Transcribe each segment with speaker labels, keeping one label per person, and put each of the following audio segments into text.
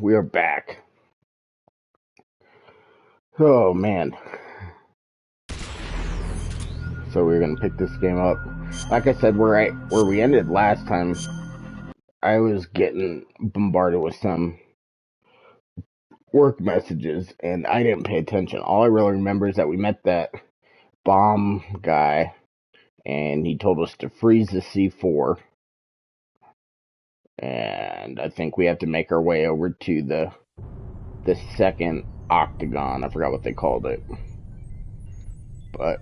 Speaker 1: We are back. Oh man. So we're gonna pick this game up. Like I said, where we ended last time, I was getting bombarded with some work messages and I didn't pay attention. All I really remember is that we met that bomb guy and he told us to freeze the C4. And I think we have to make our way over to the second octagon. I forgot what they called it. But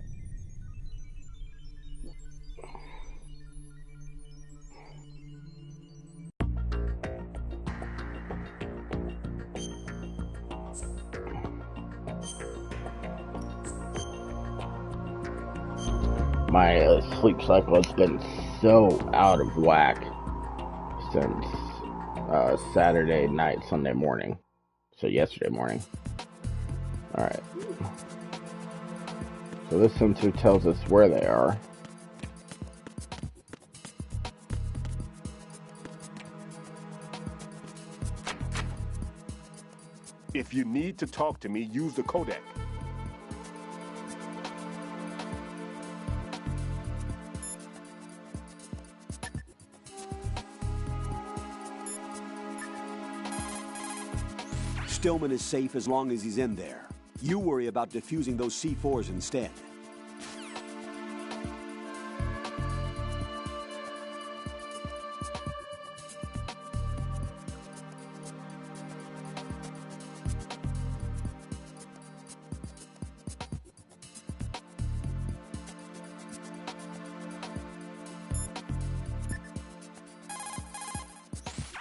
Speaker 1: my sleep cycle has been so out of whack since Saturday night, Sunday morning. So yesterday morning. Alright. So this sensor tells us where they are.
Speaker 2: If you need to talk to me, use the codec.
Speaker 3: Stillman is safe as long as he's in there. You worry about defusing those C4s instead.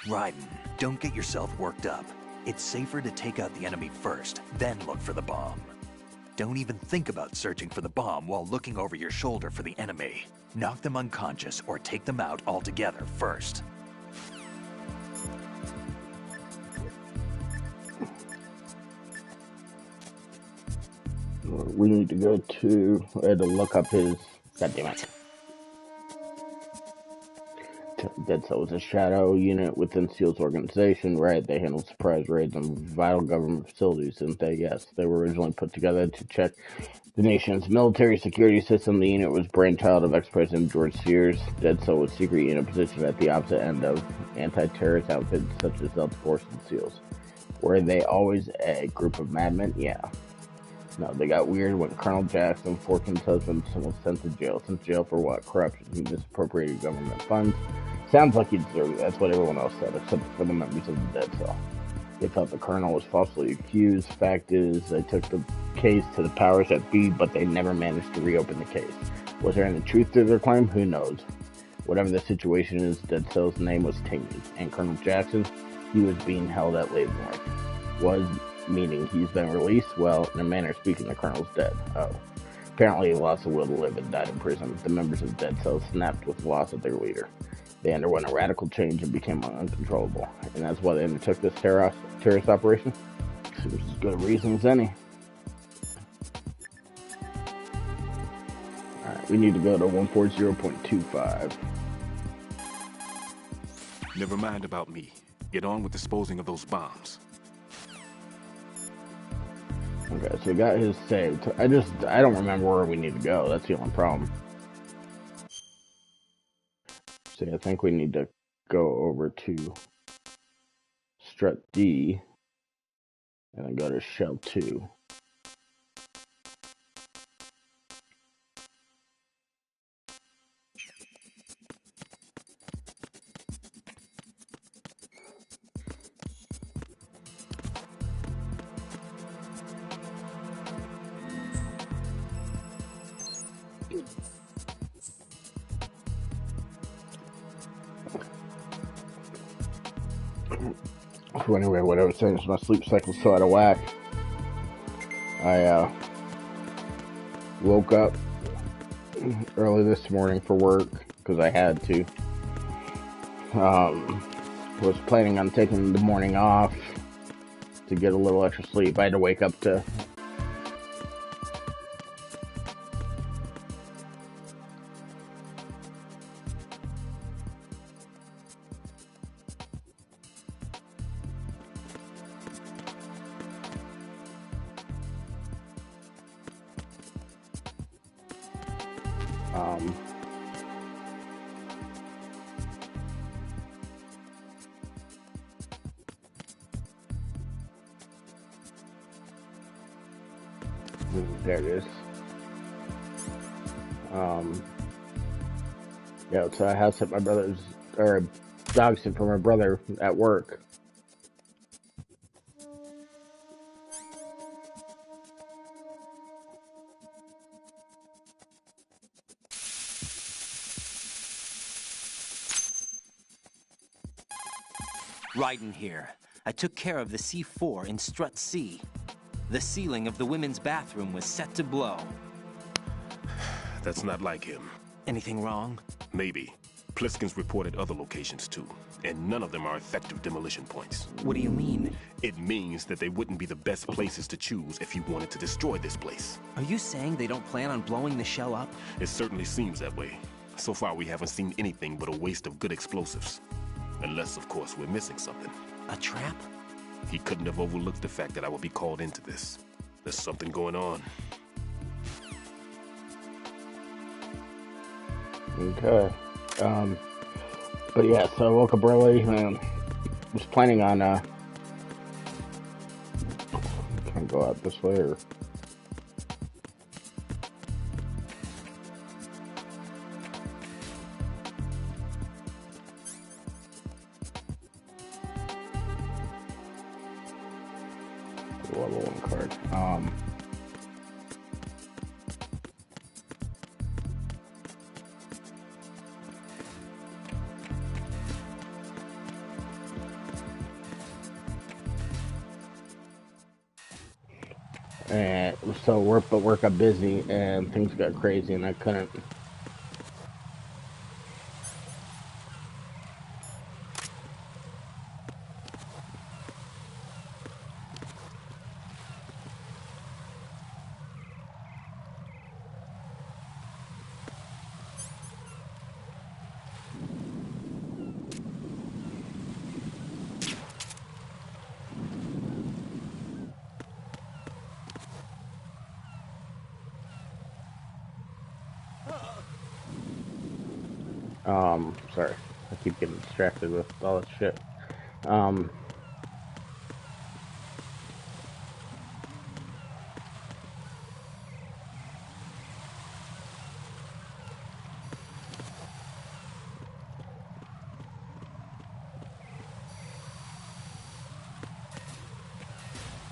Speaker 4: Raiden, don't get yourself worked up. It's safer to take out the enemy first, then look for the bomb. Don't even think about searching for the bomb while looking over your shoulder for the enemy. Knock them unconscious or take them out altogether first.
Speaker 1: We need to go to... I had to look up his... God damn it. Dead Cell was a shadow unit within SEAL's organization, right? They handled surprise raids on vital government facilities, didn't they? Yes. They were originally put together to check the nation's military security system. The unit was brainchild of ex-President George Sears. Dead Cell was secret unit positioned at the opposite end of anti-terrorist outfits such as Delta Force and SEALs. Were they always a group of madmen? Yeah. No, they got weird when Colonel Jackson, Fortune's husband, was sent to jail. Sent to jail for what? Corruption. He misappropriated government funds. Sounds like he deserved it. That's what everyone else said, except for the members of the Dead Cell. They felt the colonel was falsely accused. Fact is, they took the case to the powers that be, but they never managed to reopen the case. Was there any truth to their claim? Who knows? Whatever the situation is, Dead Cell's name was tainted. And Colonel Jackson, he was being held at Leavenworth. Was meaning he's been released? Well, in a manner of speaking, the colonel's dead. Oh. Apparently he lost the will to live and died in prison. The members of Dead Cell snapped with the loss of their leader. They underwent a radical change and became uncontrollable. And that's why they undertook this terrorist operation? Seems as good a reason as any. Alright, we need to go to 140.25.
Speaker 2: Never mind about me. Get on with disposing of those bombs.
Speaker 1: Okay, so we got his saved. I don't remember where we need to go. That's the only problem. See, I think we need to go over to Strut D and then go to Shell 2. So anyway, what I was saying is my sleep cycle's so out of whack. I woke up early this morning for work because I had to. Was planning on taking the morning off to get a little extra sleep. I had to wake up to Um, there it is. Yeah, so I house at my brother's, or a dog sit for my brother at work.
Speaker 5: Raiden here. I took care of the C4 in Strut C. The ceiling of the women's bathroom was set to blow.
Speaker 2: That's not like him.
Speaker 5: Anything wrong?
Speaker 2: Maybe. Pliskin's reported other locations too, and none of them are effective demolition points.
Speaker 5: What do you mean?
Speaker 2: It means that they wouldn't be the best places to choose if you wanted to destroy this place.
Speaker 5: Are you saying they don't plan on blowing the shell up?
Speaker 2: It certainly seems that way. So far, we haven't seen anything but a waste of good explosives. Unless, of course, we're missing something.
Speaker 5: A trap?
Speaker 2: He couldn't have overlooked the fact that I would be called into this. There's something going on.
Speaker 1: Okay. But yeah, so I woke up early and was planning on, can I go out this way or? Level 1 card. And so work got busy and things got crazy and I couldn't. Sorry, I keep getting distracted with all this shit.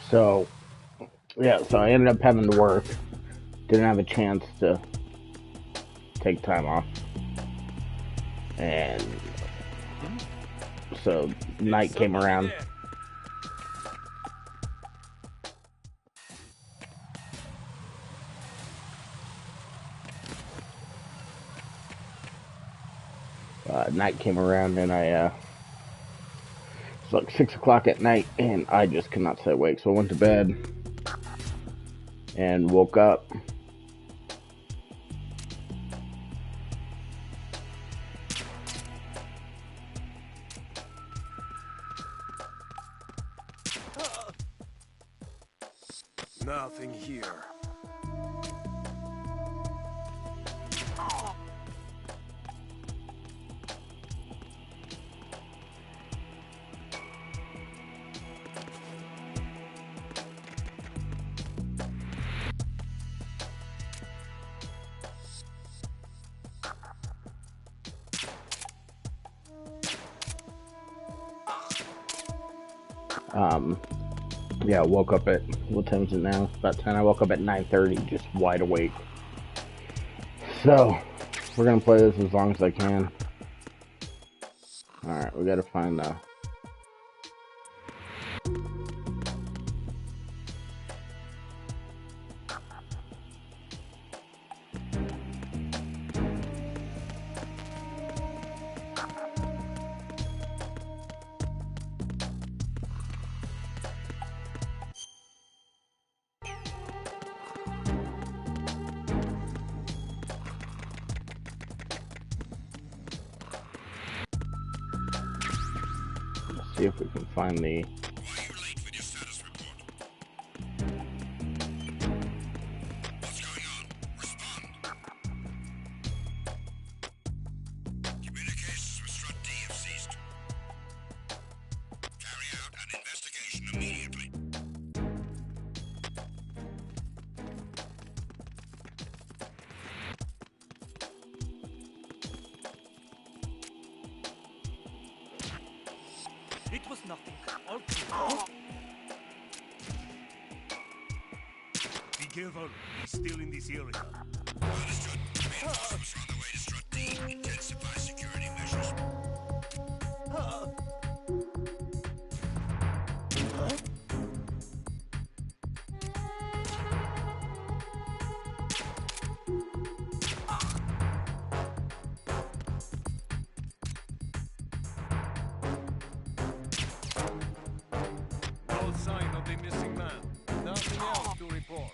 Speaker 1: So, yeah, so I ended up having to work. Didn't have a chance to take time off. And so night came around. Night came around and it's like 6 o'clock at night and I just could not stay awake. So I went to bed and woke up.
Speaker 3: Nothing here.
Speaker 1: Yeah, I woke up at, what time is it now? It's about 10. I woke up at 9:30, just wide awake. So, we're gonna play this as long as I can. Alright, we gotta find see if we can find the...
Speaker 6: nothing.
Speaker 2: Be careful. He's still in this area.
Speaker 7: Understood. Reinforcements are on the way to Strut D. Intensify security measures.
Speaker 2: No sign of the missing man. Nothing else to report.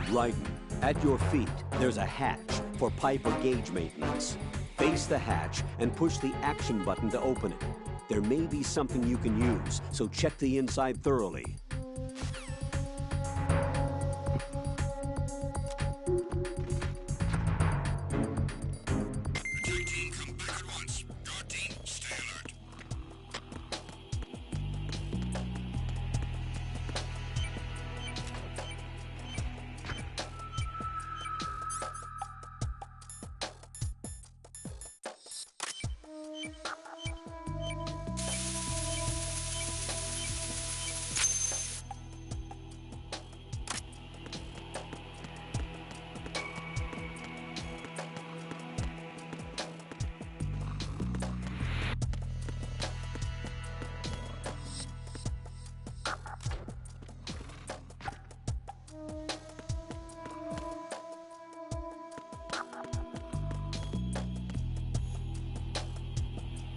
Speaker 3: Raiden, at your feet, there's a hatch for pipe or gauge maintenance. Face the hatch and push the action button to open it. There may be something you can use, so check the inside thoroughly.
Speaker 7: Attack team, come back at once. Guard team, stay alert.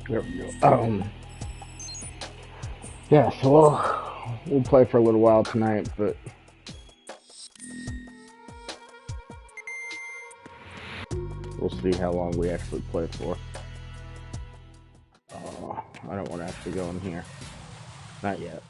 Speaker 1: There we go. Yeah, so we'll play for a little while tonight, but we'll see how long we actually play for. I don't want to actually go in here. Not yet.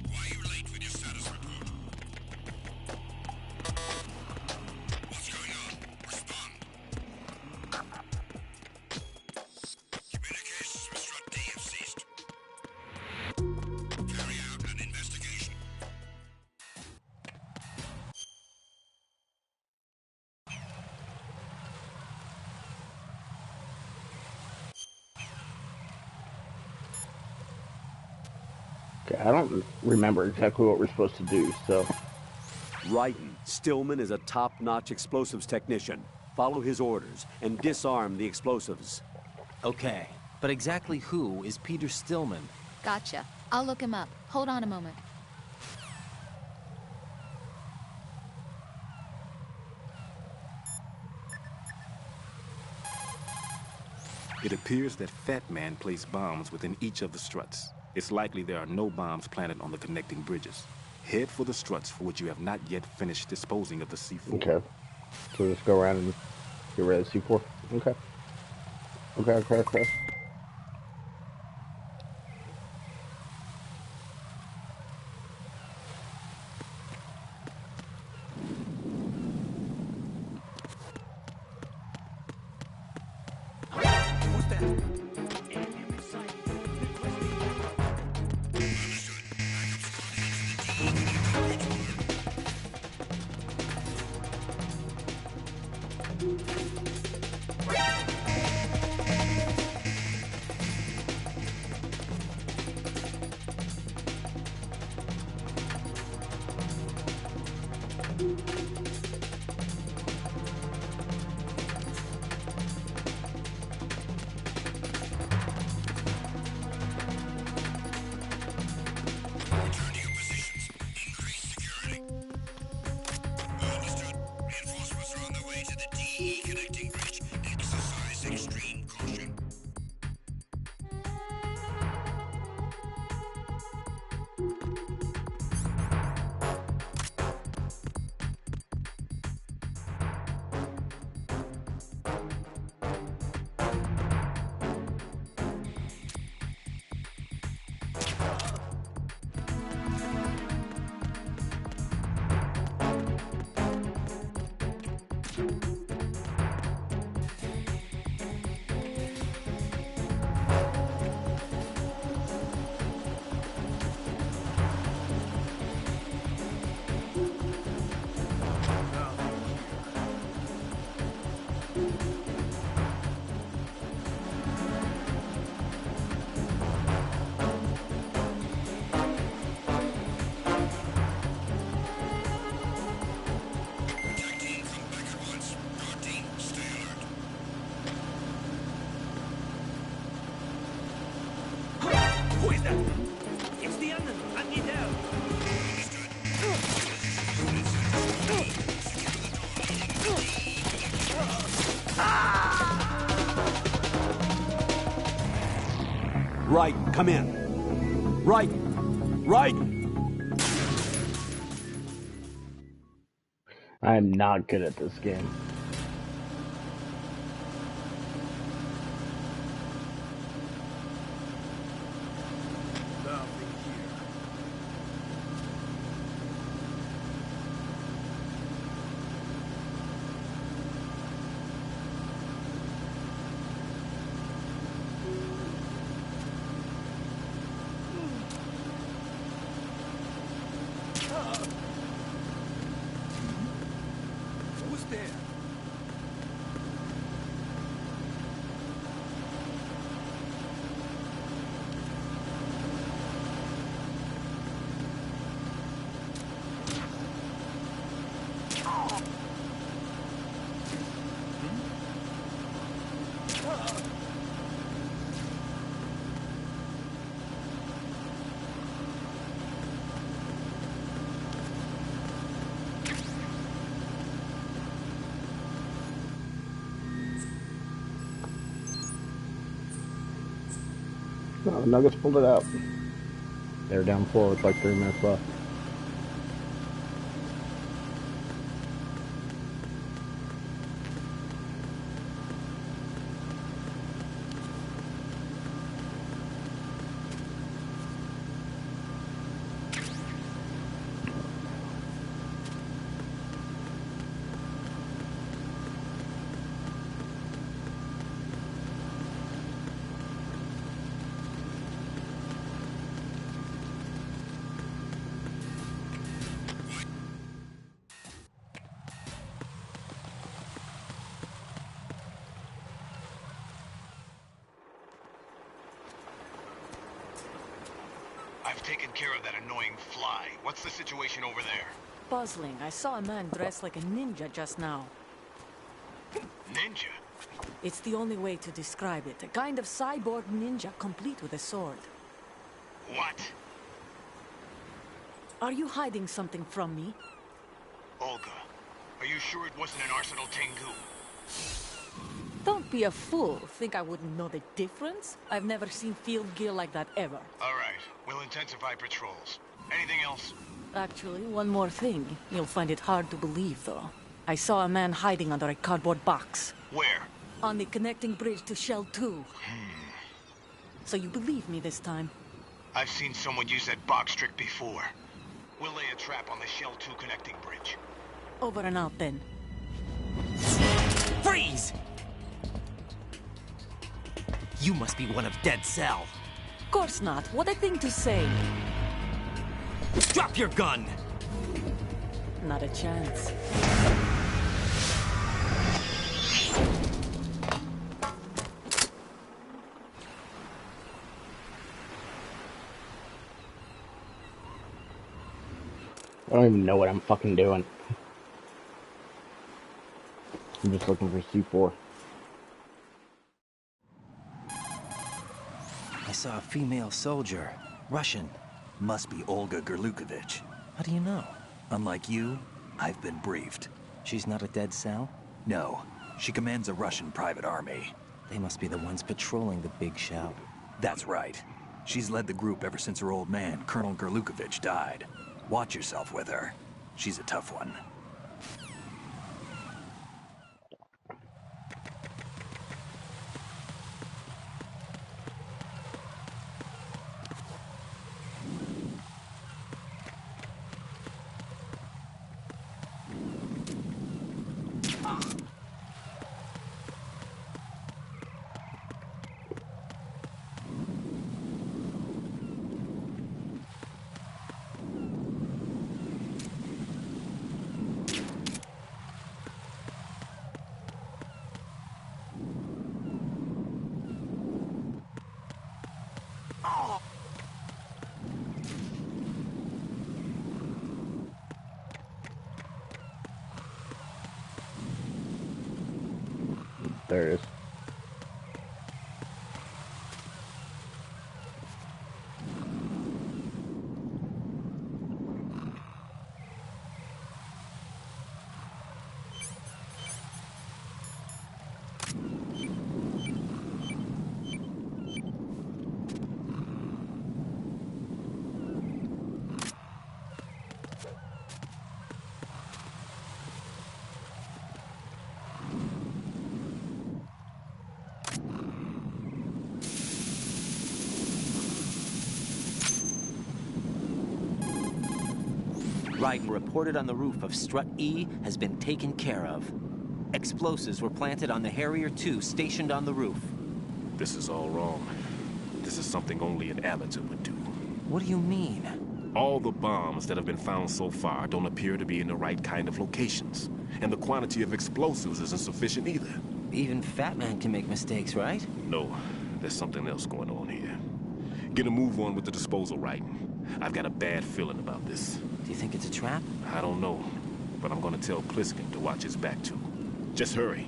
Speaker 7: Why are you late with your status report? What's going on? Respond. Communications with Strut D have ceased. Carry out an investigation.
Speaker 1: Okay, I don't remember exactly what we're supposed to do, so
Speaker 3: Raiden, Stillman is a top-notch explosives technician. Follow his orders and disarm the explosives.
Speaker 5: Okay, but exactly who is Peter Stillman?
Speaker 8: Gotcha. I'll look him up. Hold on a moment.
Speaker 2: It appears that Fat Man placed bombs within each of the struts. It's likely there are no bombs planted on the connecting bridges. Head for the struts for which you have not yet finished disposing of the C4.
Speaker 1: okay. So just go around and get rid of C4. Okay. Okay.
Speaker 6: What's that?
Speaker 7: Return to your positions. Increase security. Understood. Reinforcements are on their way to the DE connecting bridge. Exercise extreme caution. Attack team, come back at once. Guard team, stay alert.
Speaker 3: Who is that? It's the enemy. I need help. Right, come in. Right.
Speaker 1: I'm not good at this game.
Speaker 3: Who's there?
Speaker 1: Oh, Nuggets pulled it out. They're down 4 with like 3 minutes left.
Speaker 7: I've taken care of that annoying fly. What's the situation over there?
Speaker 6: Puzzling. I saw a man dressed like a ninja just now.
Speaker 7: Ninja?
Speaker 6: It's the only way to describe it. A kind of cyborg ninja complete with a sword.
Speaker 7: What?
Speaker 6: Are you hiding something from me?
Speaker 7: Olga, are you sure it wasn't an Arsenal Tengu?
Speaker 6: Don't be a fool. Think I wouldn't know the difference? I've never seen field gear like that ever.
Speaker 7: All right, we'll intensify patrols. Anything else?
Speaker 6: Actually, one more thing. You'll find it hard to believe, though. I saw a man hiding under a cardboard box.
Speaker 7: Where?
Speaker 6: On the connecting bridge to Shell 2. So you believe me this time?
Speaker 7: I've seen someone use that box trick before. We'll lay a trap on the Shell 2 connecting bridge.
Speaker 6: Over and out, then.
Speaker 5: Freeze! You must be one of Dead Cell.
Speaker 6: Of course not. What a thing to say.
Speaker 5: Drop your gun!
Speaker 6: Not a chance.
Speaker 1: I don't even know what I'm fucking doing. I'm just looking for C4.
Speaker 5: I saw a female soldier. Russian.
Speaker 4: Must be Olga Gerlukovich.
Speaker 5: How do you know?
Speaker 4: Unlike you, I've been briefed.
Speaker 5: She's not a dead cell?
Speaker 4: No, she commands a Russian private army.
Speaker 5: They must be the ones patrolling the big shell.
Speaker 4: That's right. She's led the group ever since her old man, Colonel Gerlukovich, died. Watch yourself with her. She's a tough one.
Speaker 1: There it is.
Speaker 5: Raiden reported on the roof of Strut E has been taken care of. Explosives were planted on the Harrier 2 stationed on the roof.
Speaker 2: This is all wrong. This is something only an amateur would do.
Speaker 5: What do you mean?
Speaker 2: All the bombs that have been found so far don't appear to be in the right kind of locations. And the quantity of explosives isn't sufficient either.
Speaker 5: Even Fat Man can make mistakes, right?
Speaker 2: No, there's something else going on here. Get a move on with the disposal, Raiden. I've got a bad feeling about this.
Speaker 5: Do you think it's a trap?
Speaker 2: I don't know, but I'm gonna tell Pliskin to watch his back too. Just hurry.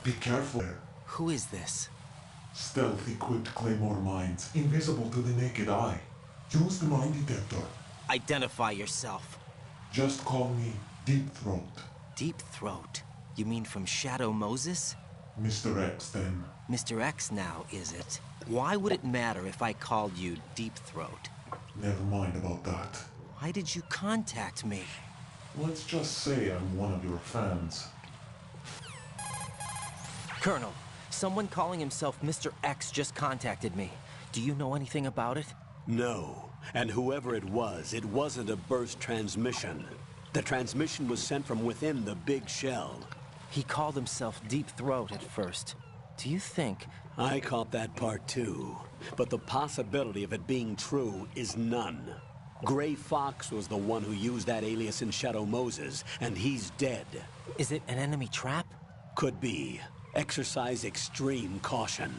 Speaker 9: Be careful.
Speaker 5: Who is this?
Speaker 9: Stealth-equipped Claymore mines, invisible to the naked eye. Use the mine detector.
Speaker 5: Identify yourself.
Speaker 9: Just call me Deep Throat.
Speaker 5: Deep Throat? You mean from Shadow Moses?
Speaker 9: Mr. X, then.
Speaker 5: Mr. X now, is it? Why would it matter if I called you Deep Throat?
Speaker 9: Never mind about that.
Speaker 5: Why did you contact me?
Speaker 9: Let's just say I'm one of your fans.
Speaker 5: Colonel, someone calling himself Mr. X just contacted me. Do you know anything about it?
Speaker 3: No. And whoever it wasn't a burst transmission. The transmission was sent from within the big shell.
Speaker 5: He called himself Deep Throat at first. Do you think...
Speaker 3: I caught that part too, but the possibility of it being true is none. Gray Fox was the one who used that alias in Shadow Moses, and he's dead.
Speaker 5: Is it an enemy trap?
Speaker 3: Could be. Exercise extreme caution.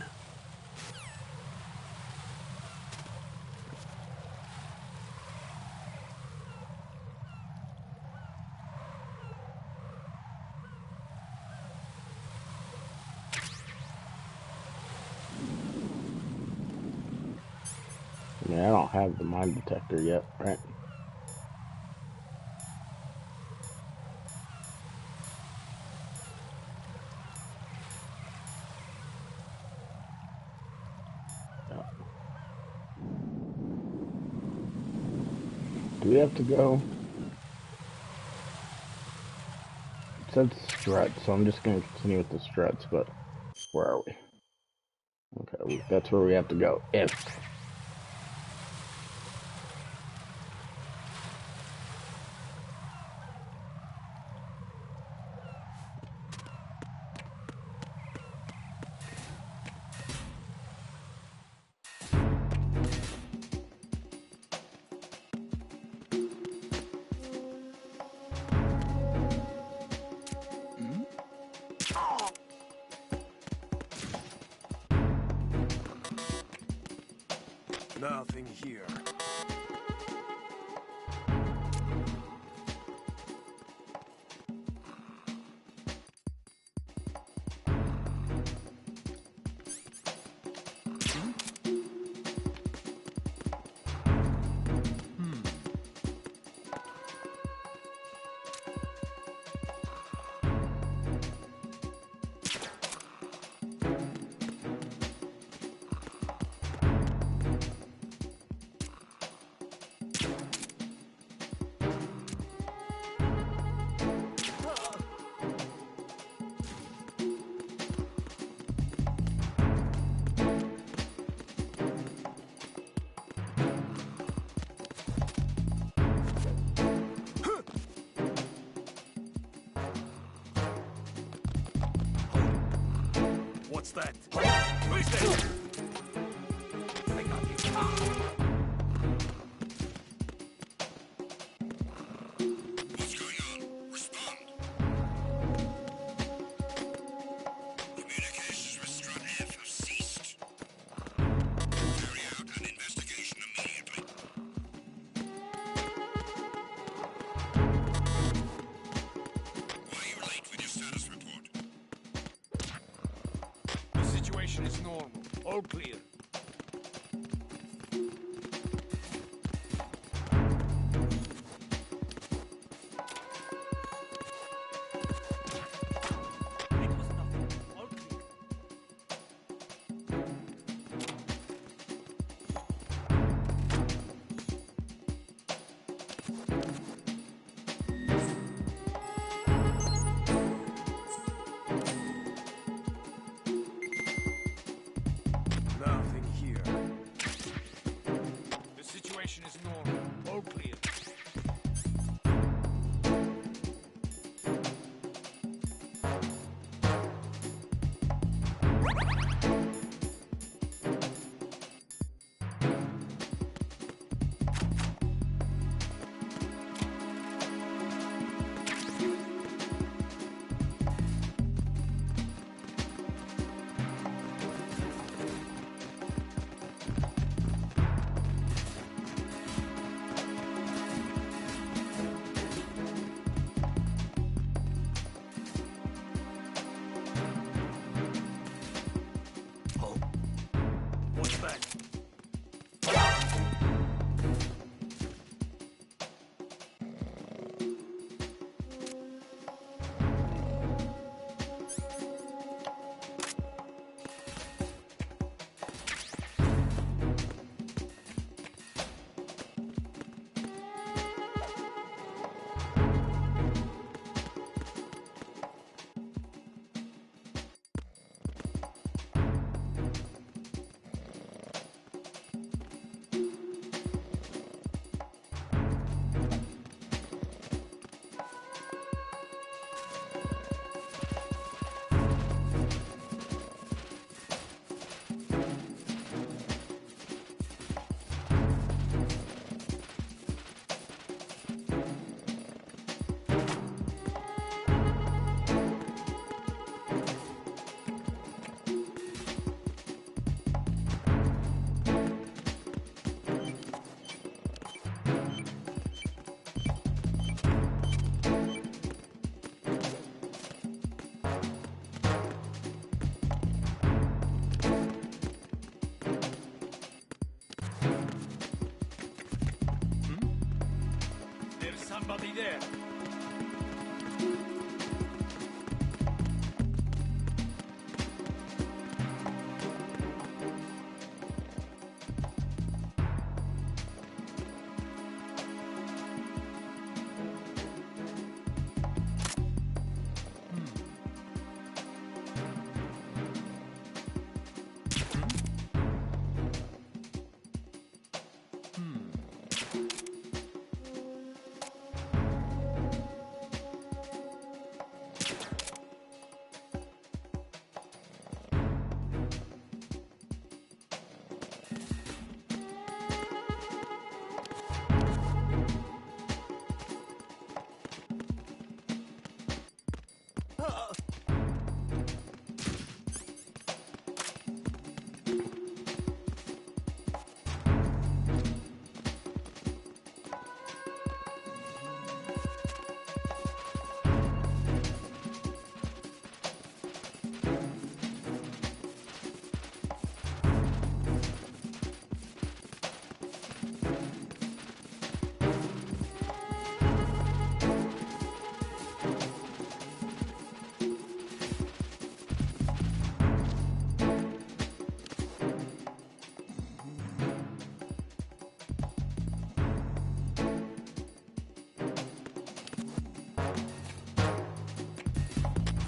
Speaker 1: I mean, I don't have the mine detector yet, right? No. Do we have to go? It said strut, so I'm just going to continue with the struts, but where are we? Okay, that's where we have to go. If.
Speaker 10: Nothing here. What's that? Who's there? I got you.
Speaker 7: What's going on? Respond. Communications with Strut F have ceased. Carry out an investigation immediately. Why are you late with your status report?
Speaker 10: The situation is normal. All clear. It was nothing. All clear. Somebody there.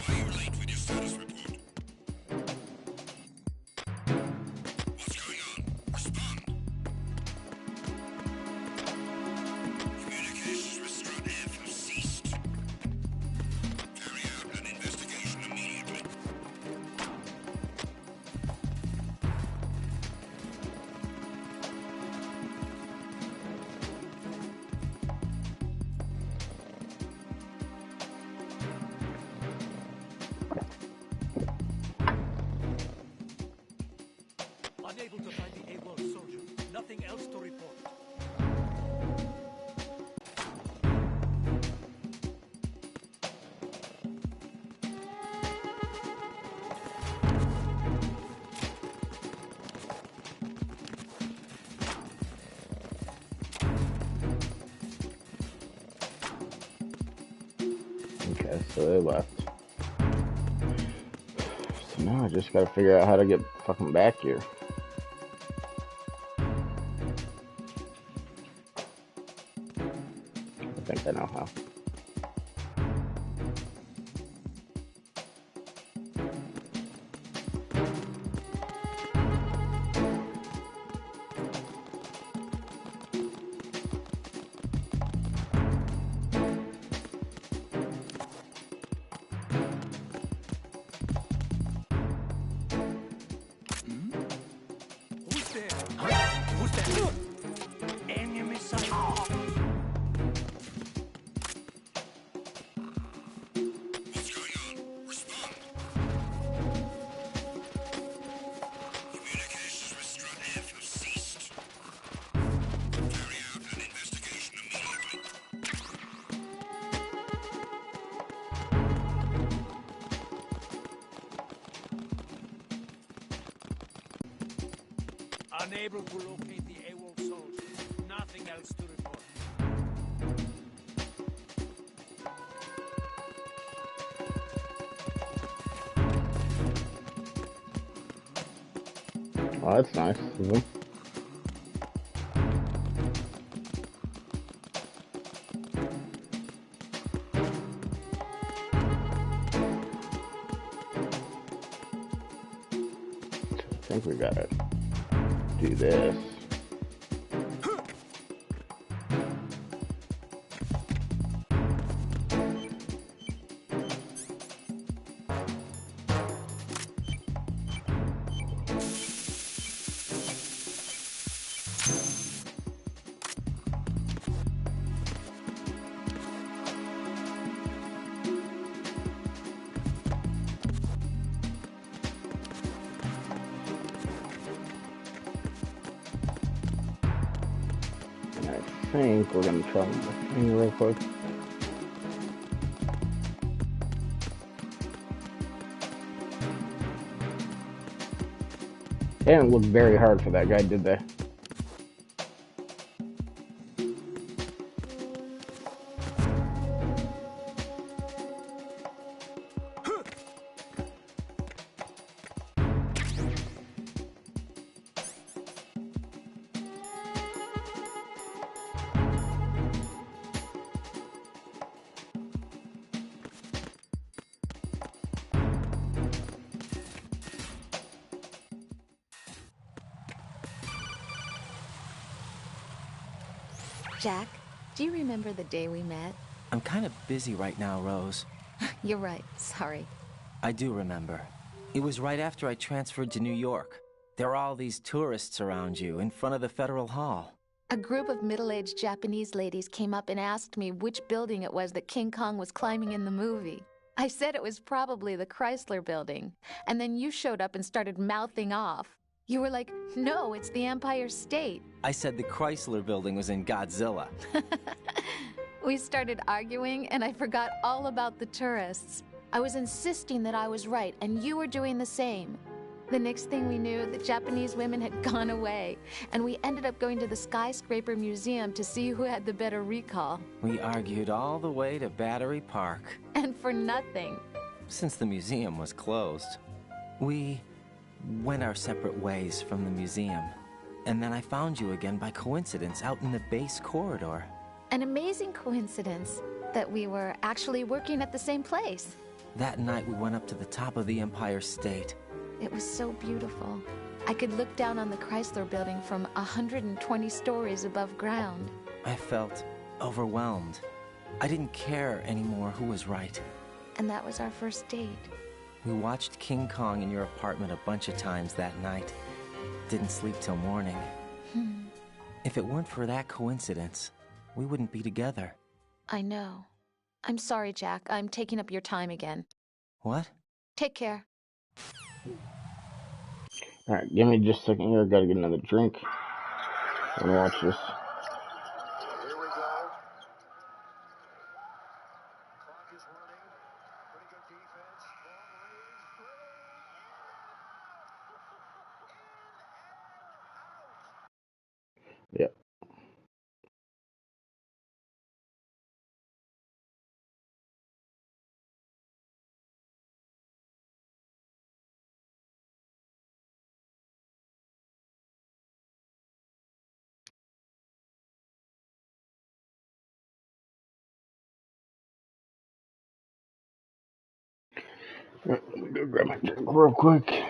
Speaker 7: Why are you late with your status report? What's going on? Respond. Communications with Strut F have ceased. Carry out an investigation immediately.
Speaker 10: Unable to find the AWOL soldier. Nothing else to report.
Speaker 1: Okay, so they left. So now I just gotta figure out how to get fucking back here. I think I know how.
Speaker 10: Who's there? Who's there? Enemy sighted.
Speaker 7: What's going on? Respond. Communications with Strut F have ceased. Carry out an investigation immediately.
Speaker 10: Unable to locate the AWOL soldier. Nothing else to report.
Speaker 1: Oh, that's nice of them. I think we gotta do this. I think we're gonna try one more thing real quick. They didn't look very hard for that guy, did they?
Speaker 8: Jack, do you remember the day we met?
Speaker 5: I'm kind of busy right now, Rose.
Speaker 8: You're right, sorry.
Speaker 5: I do remember. It was right after I transferred to New York. There were all these tourists around you in front of the Federal Hall.
Speaker 8: A group of middle-aged Japanese ladies came up and asked me which building it was that King Kong was climbing in the movie. I said it was probably the Chrysler Building, and then you showed up and started mouthing off. You were like, no, it's the Empire State.
Speaker 5: I said the Chrysler Building was in Godzilla.
Speaker 8: We started arguing, and I forgot all about the tourists. I was insisting that I was right, and you were doing the same. The next thing we knew, the Japanese women had gone away, and we ended up going to the Skyscraper Museum to see who had the better recall.
Speaker 5: We argued all the way to Battery Park.
Speaker 8: And for nothing.
Speaker 5: Since the museum was closed, we went our separate ways from the museum. And then I found you again by coincidence out in the base corridor.
Speaker 8: An amazing coincidence that we were actually working at the same place.
Speaker 5: That night we went up to the top of the Empire State.
Speaker 8: It was so beautiful. I could look down on the Chrysler Building from 120 stories above ground.
Speaker 5: I felt overwhelmed. I didn't care anymore who was right.
Speaker 8: And that was our first date.
Speaker 5: We watched King Kong in your apartment a bunch of times that night. Didn't sleep till morning. If it weren't for that coincidence, we wouldn't be together.
Speaker 8: I know. I'm sorry, Jack. I'm taking up your time again.
Speaker 5: What?
Speaker 8: Take care.
Speaker 1: Alright, give me just a second here. I gotta get another drink. And watch this.
Speaker 7: Here we go. Clock is running. Pretty good defense. Long range.
Speaker 1: Yep. Let me go grab my drink real quick.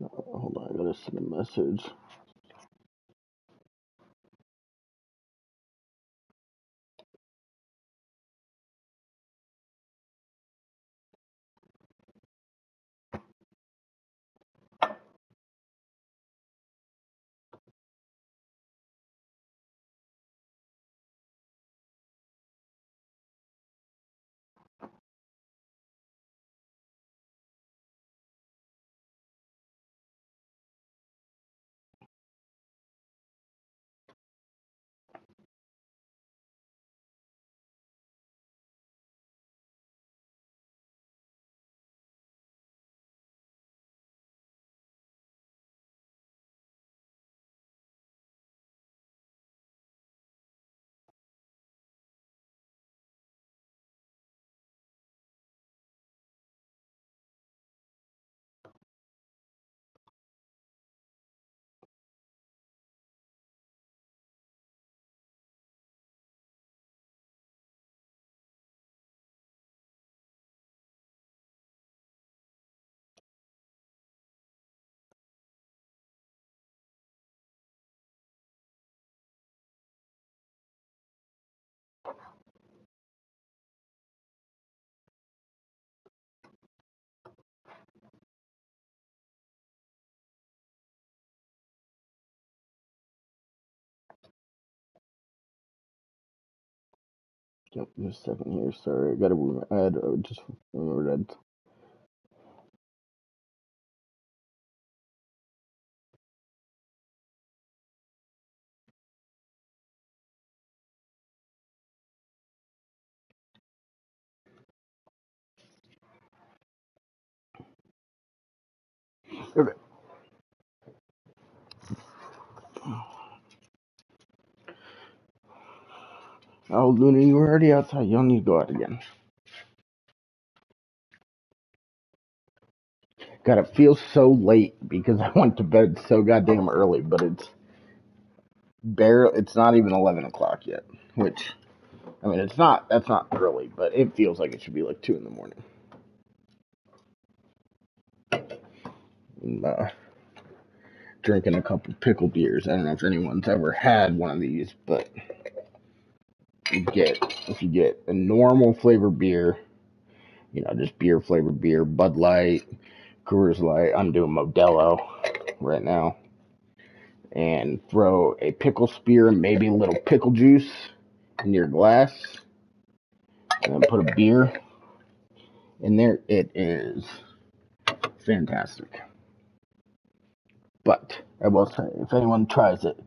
Speaker 1: Hold on, I gotta send a message. Yep, just a second here. Sorry, I gotta add. Just remember that. Okay. Oh, Luna, you were already outside. You don't need to go out again. God, it feels so late because I went to bed so goddamn early, but it's not even 11 o'clock yet, which, I mean, that's not early, but it feels like it should be like 2 in the morning. I'm, drinking a couple pickle beers. I don't know if anyone's ever had one of these, but if you get a normal flavored beer, just beer flavored beer, Bud Light, Coors Light, I'm doing Modelo right now, and throw a pickle spear and maybe a little pickle juice in your glass, and then put a beer in there. It is fantastic. But I will say, if anyone tries it,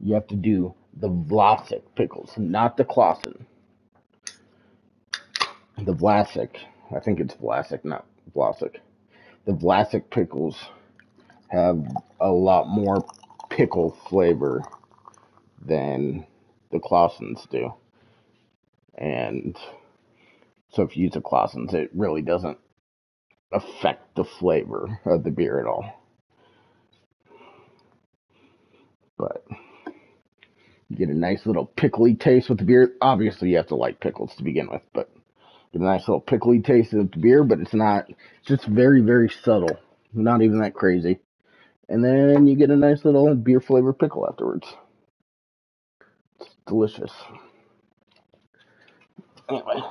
Speaker 1: you have to do the Vlasic pickles, not the Clausen. The Vlasic, I think it's Vlasic, not Vlasic. The Vlasic pickles have a lot more pickle flavor than the Clausens do. And so if you use the Clausens, it really doesn't affect the flavor of the beer at all. But you get a nice little pickly taste with the beer. Obviously, you have to like pickles to begin with, but get a nice little pickly taste of the beer, but it's just very, very subtle. Not even that crazy. And then you get a nice little beer flavored pickle afterwards. It's delicious. Anyway.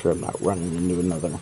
Speaker 1: Sure, I'm not running into another.